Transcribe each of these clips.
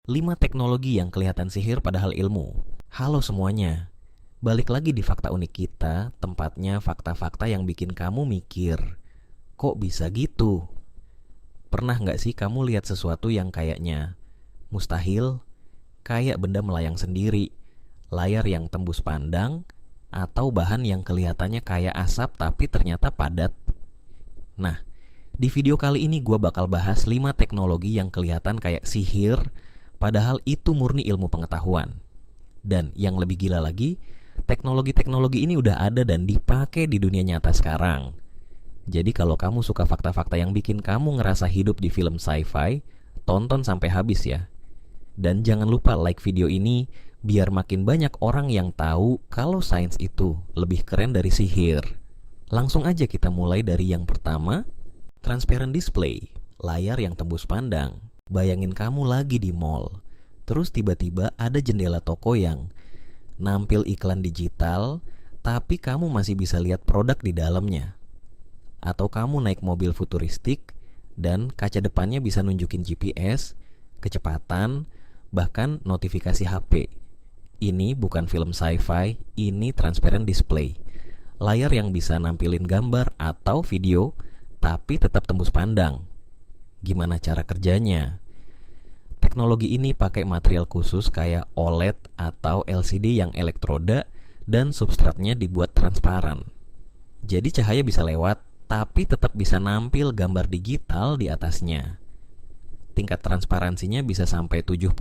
5 teknologi yang kelihatan sihir padahal ilmu. Halo semuanya, balik lagi di Fakta Unik kita, tempatnya fakta-fakta yang bikin kamu mikir, kok bisa gitu? Pernah nggak sih kamu lihat sesuatu yang kayaknya mustahil, kayak benda melayang sendiri, layar yang tembus pandang, atau bahan yang kelihatannya kayak asap tapi ternyata padat? Nah, di video kali ini gue bakal bahas 5 teknologi yang kelihatan kayak sihir, padahal itu murni ilmu pengetahuan. Dan yang lebih gila lagi, teknologi-teknologi ini udah ada dan dipakai di dunia nyata sekarang. Jadi kalau kamu suka fakta-fakta yang bikin kamu ngerasa hidup di film sci-fi, tonton sampai habis ya. Dan jangan lupa like video ini, biar makin banyak orang yang tahu kalau sains itu lebih keren dari sihir. Langsung aja kita mulai dari yang pertama, transparent display, layar yang tembus pandang. Bayangin kamu lagi di mall, terus tiba-tiba ada jendela toko yang nampil iklan digital, tapi kamu masih bisa lihat produk di dalamnya. Atau kamu naik mobil futuristik, dan kaca depannya bisa nunjukin GPS, kecepatan, bahkan notifikasi HP. Ini bukan film sci-fi, ini transparent display. Layar yang bisa nampilin gambar atau video, tapi tetap tembus pandang. Gimana cara kerjanya? Teknologi ini pakai material khusus kayak OLED atau LCD yang elektroda dan substratnya dibuat transparan. Jadi cahaya bisa lewat, tapi tetap bisa nampil gambar digital di atasnya. Tingkat transparansinya bisa sampai 75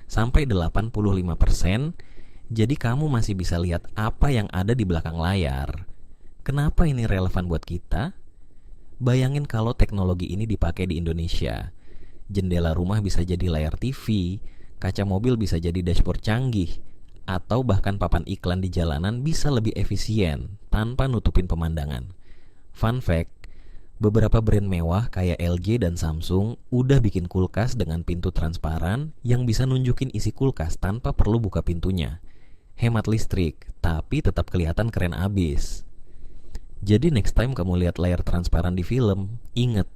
sampai 85%, jadi kamu masih bisa lihat apa yang ada di belakang layar. Kenapa ini relevan buat kita? Bayangin kalau teknologi ini dipakai di Indonesia. Jendela rumah bisa jadi layar TV, kaca mobil bisa jadi dashboard canggih, atau bahkan papan iklan di jalanan bisa lebih efisien tanpa nutupin pemandangan. Fun fact, beberapa brand mewah kayak LG dan Samsung udah bikin kulkas dengan pintu transparan yang bisa nunjukin isi kulkas tanpa perlu buka pintunya. Hemat listrik, tapi tetap kelihatan keren abis. Jadi next time kamu lihat layar transparan di film, inget,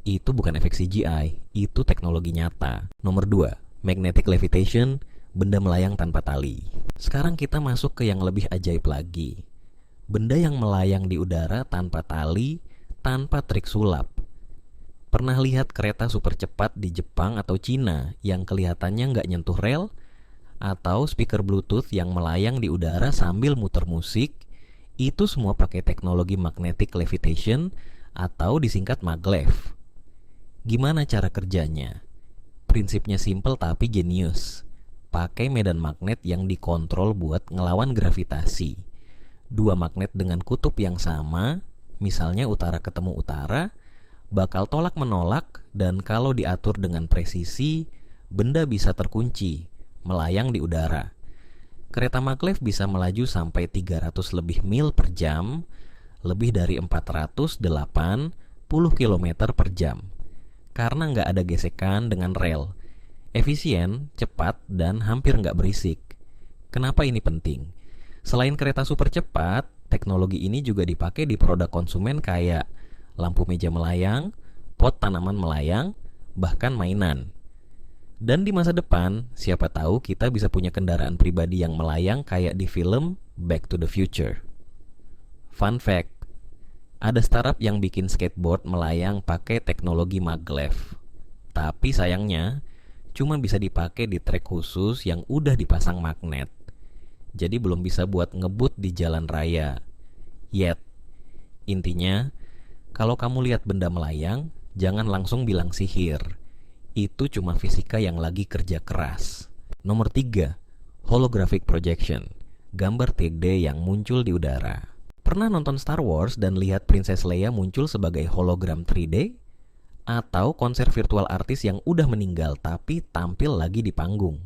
itu bukan efek CGI, itu teknologi nyata. Nomor 2, magnetic levitation, benda melayang tanpa tali. Sekarang kita masuk ke yang lebih ajaib lagi. Benda yang melayang di udara tanpa tali, tanpa trik sulap. Pernah lihat kereta super cepat di Jepang atau Cina yang kelihatannya nggak nyentuh rel? Atau speaker Bluetooth yang melayang di udara sambil muter musik? Itu semua pakai teknologi magnetic levitation atau disingkat maglev. Gimana cara kerjanya? Prinsipnya simple tapi jenius. Pakai medan magnet yang dikontrol buat ngelawan gravitasi. 2 magnet dengan kutub yang sama, misalnya utara ketemu utara, bakal tolak menolak, dan kalau diatur dengan presisi, benda bisa terkunci, melayang di udara. Kereta maglev bisa melaju sampai 300 lebih mil per jam, lebih dari 480 km per jam. Karena nggak ada gesekan dengan rel. Efisien, cepat, dan hampir nggak berisik. Kenapa ini penting? Selain kereta super cepat, teknologi ini juga dipakai di produk konsumen kayak lampu meja melayang, pot tanaman melayang, bahkan mainan. Dan di masa depan, siapa tahu kita bisa punya kendaraan pribadi yang melayang kayak di film Back to the Future. Fun fact, ada startup yang bikin skateboard melayang pakai teknologi maglev. Tapi sayangnya, cuma bisa dipakai di trek khusus yang udah dipasang magnet. Jadi belum bisa buat ngebut di jalan raya. Yet, intinya, kalau kamu lihat benda melayang, jangan langsung bilang sihir. Itu cuma fisika yang lagi kerja keras. Nomor 3, holographic projection, gambar 3D yang muncul di udara. Pernah nonton Star Wars dan lihat Princess Leia muncul sebagai hologram 3D? Atau konser virtual artis yang udah meninggal tapi tampil lagi di panggung?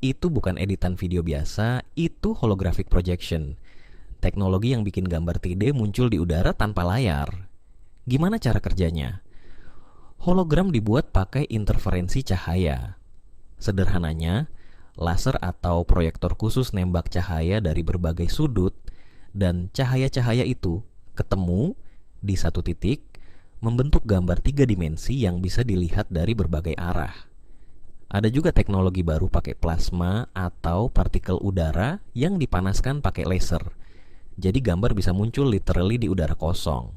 Itu bukan editan video biasa, itu holographic projection. Teknologi yang bikin gambar 3D muncul di udara tanpa layar. Gimana cara kerjanya? Hologram dibuat pakai interferensi cahaya. Sederhananya, laser atau proyektor khusus nembak cahaya dari berbagai sudut, dan cahaya-cahaya itu ketemu di satu titik, membentuk gambar 3 dimensi yang bisa dilihat dari berbagai arah. Ada juga teknologi baru pakai plasma atau partikel udara yang dipanaskan pakai laser. Jadi gambar bisa muncul literally di udara kosong.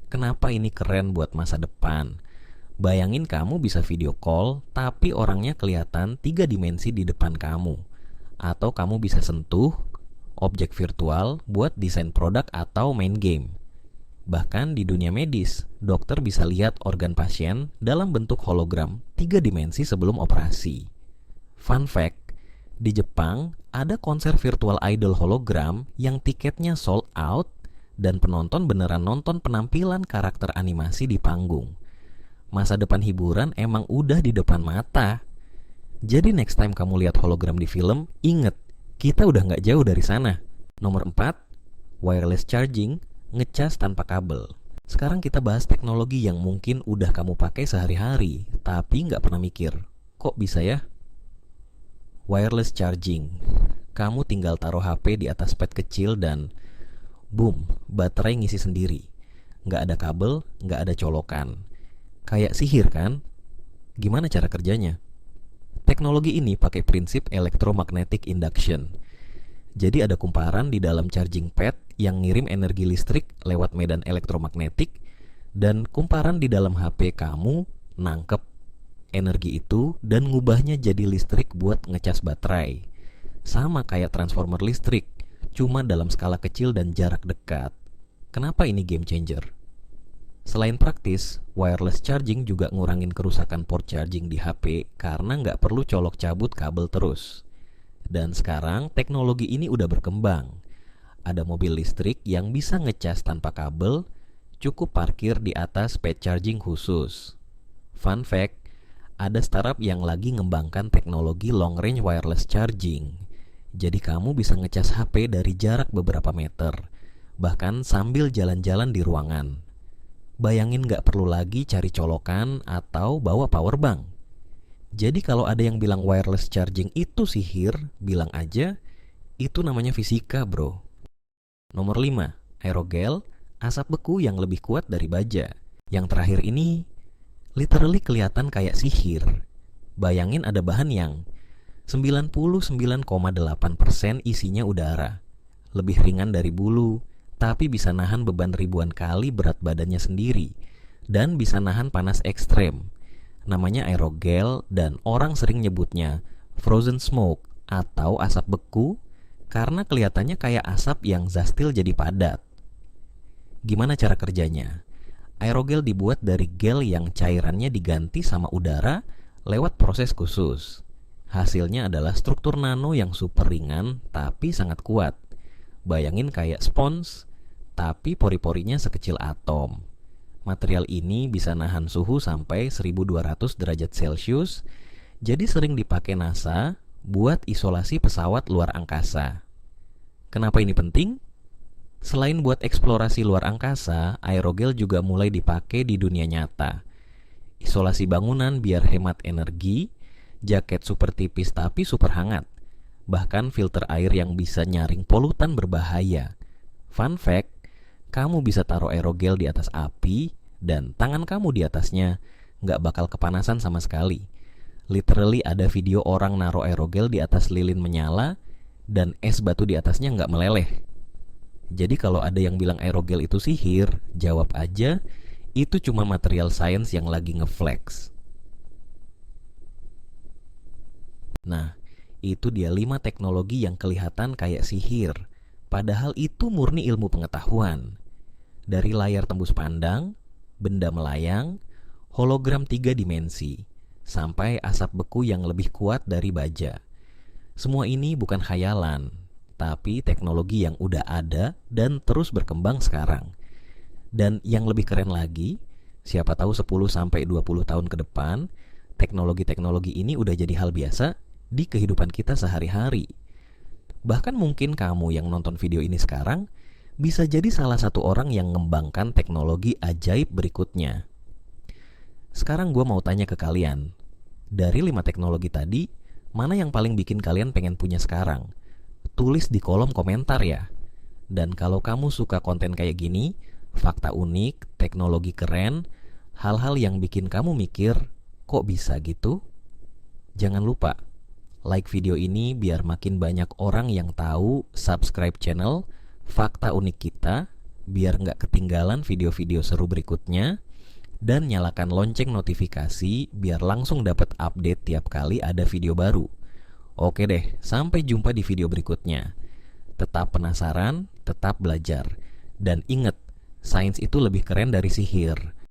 Kenapa ini keren buat masa depan? Bayangin kamu bisa video call, tapi orangnya kelihatan 3 dimensi di depan kamu. Atau kamu bisa sentuh objek virtual buat desain produk atau main game. Bahkan di dunia medis, dokter bisa lihat organ pasien dalam bentuk hologram 3 dimensi sebelum operasi. Fun fact, di Jepang ada konser virtual idol hologram yang tiketnya sold out dan penonton beneran nonton penampilan karakter animasi di panggung. Masa depan hiburan emang udah di depan mata. Jadi next time kamu lihat hologram di film, inget, kita udah gak jauh dari sana. Nomor 4, wireless charging, ngecas tanpa kabel. Sekarang kita bahas teknologi yang mungkin udah kamu pakai sehari-hari, tapi nggak pernah mikir, kok bisa ya? Wireless charging. Kamu tinggal taruh HP di atas pad kecil dan boom, baterai ngisi sendiri. Nggak ada kabel, nggak ada colokan. Kayak sihir kan? Gimana cara kerjanya? Teknologi ini pakai prinsip electromagnetic induction. Jadi ada kumparan di dalam charging pad yang ngirim energi listrik lewat medan elektromagnetik, dan kumparan di dalam HP kamu nangkep energi itu dan ngubahnya jadi listrik buat ngecas baterai. Sama kayak transformer listrik, cuma dalam skala kecil dan jarak dekat. Kenapa ini game changer? Selain praktis, wireless charging juga ngurangin kerusakan port charging di HP karena nggak perlu colok cabut kabel terus. Dan sekarang teknologi ini udah berkembang. Ada mobil listrik yang bisa ngecas tanpa kabel, cukup parkir di atas pad charging khusus. Fun fact, ada startup yang lagi ngembangkan teknologi long range wireless charging. Jadi kamu bisa ngecas HP dari jarak beberapa meter, bahkan sambil jalan-jalan di ruangan. Bayangin gak perlu lagi cari colokan atau bawa power bank. Jadi kalau ada yang bilang wireless charging itu sihir, bilang aja, itu namanya fisika bro. Nomor 5, aerogel, asap beku yang lebih kuat dari baja. Yang terakhir ini, literally kelihatan kayak sihir. Bayangin ada bahan yang 99,8% isinya udara. Lebih ringan dari bulu, tapi bisa nahan beban ribuan kali berat badannya sendiri. Dan bisa nahan panas ekstrem. Namanya aerogel dan orang sering nyebutnya frozen smoke atau asap beku karena kelihatannya kayak asap yang zastil jadi padat. Gimana cara kerjanya? Aerogel dibuat dari gel yang cairannya diganti sama udara lewat proses khusus. Hasilnya adalah struktur nano yang super ringan tapi sangat kuat. Bayangin kayak spons, tapi pori-porinya sekecil atom. Material ini bisa nahan suhu sampai 1200 derajat Celcius, jadi sering dipakai NASA buat isolasi pesawat luar angkasa. Kenapa ini penting? Selain buat eksplorasi luar angkasa, aerogel juga mulai dipakai di dunia nyata. Isolasi bangunan biar hemat energi, jaket super tipis tapi super hangat, bahkan filter air yang bisa nyaring polutan berbahaya. Fun fact, kamu bisa taruh aerogel di atas api dan tangan kamu di atasnya nggak bakal kepanasan sama sekali. Literally ada video orang naruh aerogel di atas lilin menyala dan es batu di atasnya nggak meleleh. Jadi kalau ada yang bilang aerogel itu sihir, jawab aja, itu cuma material science yang lagi ngeflex. Nah, itu dia 5 teknologi yang kelihatan kayak sihir, padahal itu murni ilmu pengetahuan. Dari layar tembus pandang, benda melayang, hologram 3 dimensi, sampai asap beku yang lebih kuat dari baja. Semua ini bukan khayalan, tapi teknologi yang udah ada dan terus berkembang sekarang. Dan yang lebih keren lagi, siapa tahu 10-20 tahun ke depan, teknologi-teknologi ini udah jadi hal biasa di kehidupan kita sehari-hari. Bahkan mungkin kamu yang nonton video ini sekarang bisa jadi salah satu orang yang mengembangkan teknologi ajaib berikutnya. Sekarang gue mau tanya ke kalian, dari 5 teknologi tadi, mana yang paling bikin kalian pengen punya sekarang? Tulis di kolom komentar ya. Dan kalau kamu suka konten kayak gini, fakta unik, teknologi keren, hal-hal yang bikin kamu mikir, kok bisa gitu? Jangan lupa like video ini biar makin banyak orang yang tahu, subscribe channel Fakta Unik kita biar nggak ketinggalan video-video seru berikutnya, dan nyalakan lonceng notifikasi biar langsung dapat update tiap kali ada video baru. Oke deh, sampai jumpa di video berikutnya. Tetap penasaran, tetap belajar, dan ingat, sains itu lebih keren dari sihir.